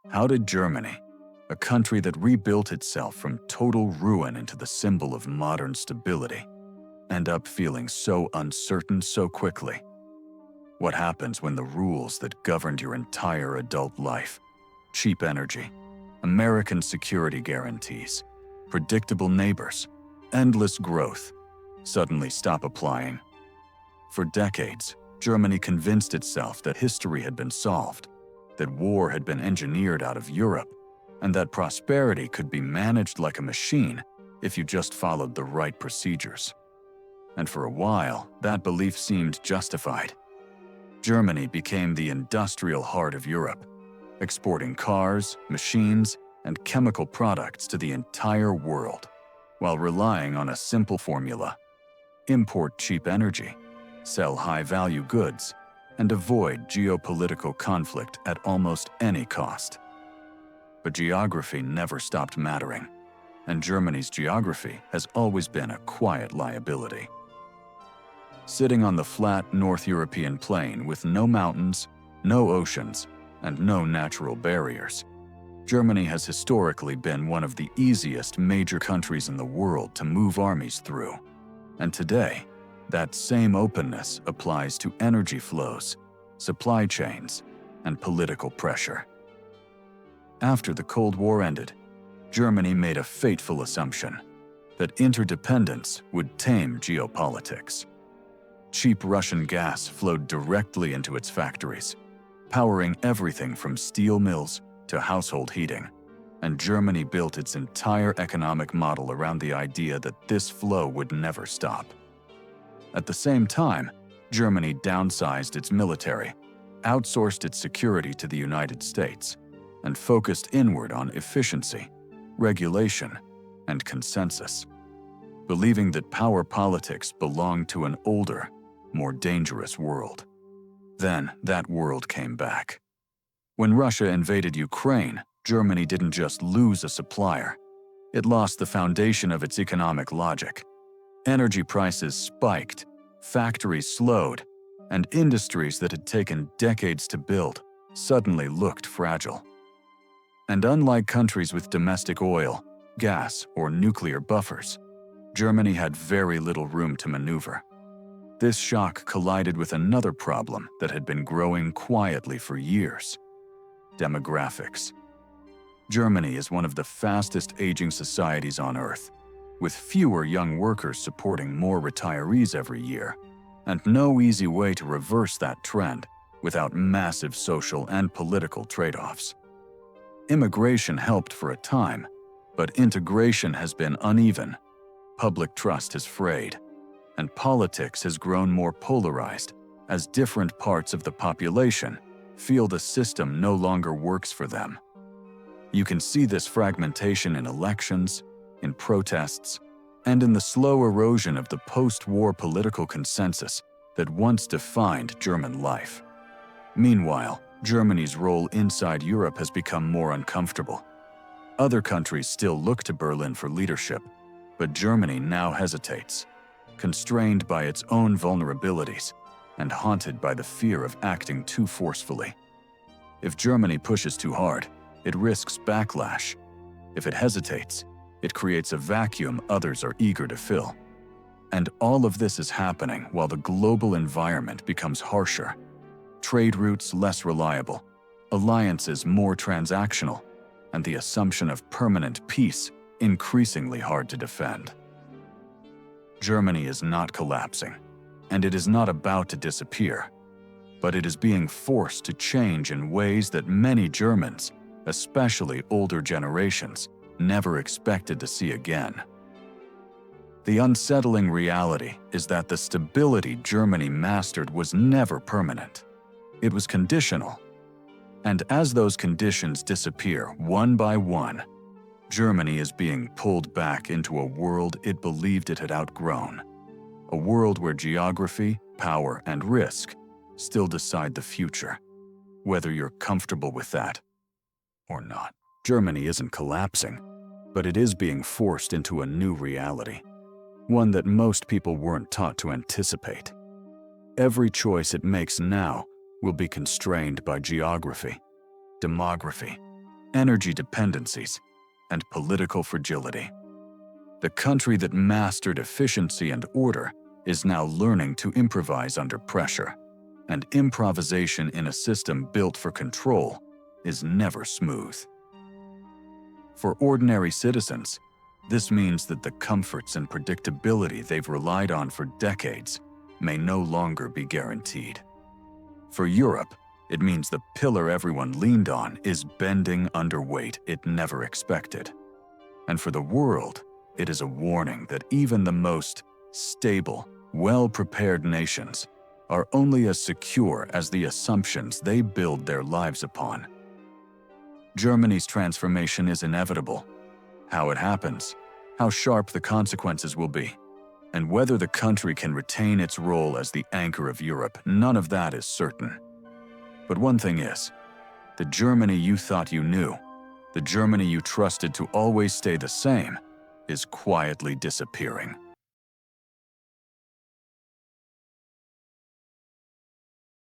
How did Germany, a country that rebuilt itself from total ruin into the symbol of modern stability, end up feeling so uncertain so quickly? What happens when the rules that governed your entire adult life, cheap energy, American security guarantees, predictable neighbors, endless growth, suddenly stop applying? For decades, Germany convinced itself that history had been solved, that war had been engineered out of Europe, and that prosperity could be managed like a machine if you just followed the right procedures. And for a while, that belief seemed justified. Germany became the industrial heart of Europe, exporting cars, machines, and chemical products to the entire world, while relying on a simple formula: import cheap energy, sell high-value goods, and avoid geopolitical conflict at almost any cost. But geography never stopped mattering, and Germany's geography has always been a quiet liability. Sitting on the flat North European plain with no mountains, no oceans, and no natural barriers, Germany has historically been one of the easiest major countries in the world to move armies through. And today, that same openness applies to energy flows, supply chains, and political pressure. After the Cold War ended, Germany made a fateful assumption that interdependence would tame geopolitics. Cheap Russian gas flowed directly into its factories, powering everything from steel mills to household heating, and Germany built its entire economic model around the idea that this flow would never stop. At the same time, Germany downsized its military, outsourced its security to the United States, and focused inward on efficiency, regulation, and consensus, believing that power politics belonged to an older, more dangerous world. Then that world came back. When Russia invaded Ukraine, Germany didn't just lose a supplier. It lost the foundation of its economic logic. Energy prices spiked, factories slowed, and industries that had taken decades to build suddenly looked fragile. And unlike countries with domestic oil, gas, or nuclear buffers, Germany had very little room to maneuver. This shock collided with another problem that had been growing quietly for years: demographics. Germany is one of the fastest aging societies on Earth, with fewer young workers supporting more retirees every year, and no easy way to reverse that trend without massive social and political trade-offs. Immigration helped for a time, but integration has been uneven, public trust has frayed, and politics has grown more polarized as different parts of the population feel the system no longer works for them. You can see this fragmentation in elections, in protests, and in the slow erosion of the post-war political consensus that once defined German life. Meanwhile, Germany's role inside Europe has become more uncomfortable. Other countries still look to Berlin for leadership, but Germany now hesitates, constrained by its own vulnerabilities and haunted by the fear of acting too forcefully. If Germany pushes too hard, it risks backlash. If it hesitates, it creates a vacuum others are eager to fill. And all of this is happening while the global environment becomes harsher, trade routes less reliable, alliances more transactional, and the assumption of permanent peace increasingly hard to defend. Germany is not collapsing, and it is not about to disappear, but it is being forced to change in ways that many Germans, especially older generations, never expected to see again. The unsettling reality is that the stability Germany mastered was never permanent. It was conditional. And as those conditions disappear one by one, Germany is being pulled back into a world it believed it had outgrown. A world where geography, power, and risk still decide the future, whether you're comfortable with that or not. Germany isn't collapsing, but it is being forced into a new reality, one that most people weren't taught to anticipate. Every choice it makes now will be constrained by geography, demography, energy dependencies, and political fragility. The country that mastered efficiency and order is now learning to improvise under pressure, and improvisation in a system built for control is never smooth. For ordinary citizens, this means that the comforts and predictability they've relied on for decades may no longer be guaranteed. For Europe, it means the pillar everyone leaned on is bending under weight it never expected. And for the world, it is a warning that even the most stable, well-prepared nations are only as secure as the assumptions they build their lives upon. Germany's transformation is inevitable. How it happens, how sharp the consequences will be, and whether the country can retain its role as the anchor of Europe, none of that is certain. But one thing is, the Germany you thought you knew, the Germany you trusted to always stay the same, is quietly disappearing.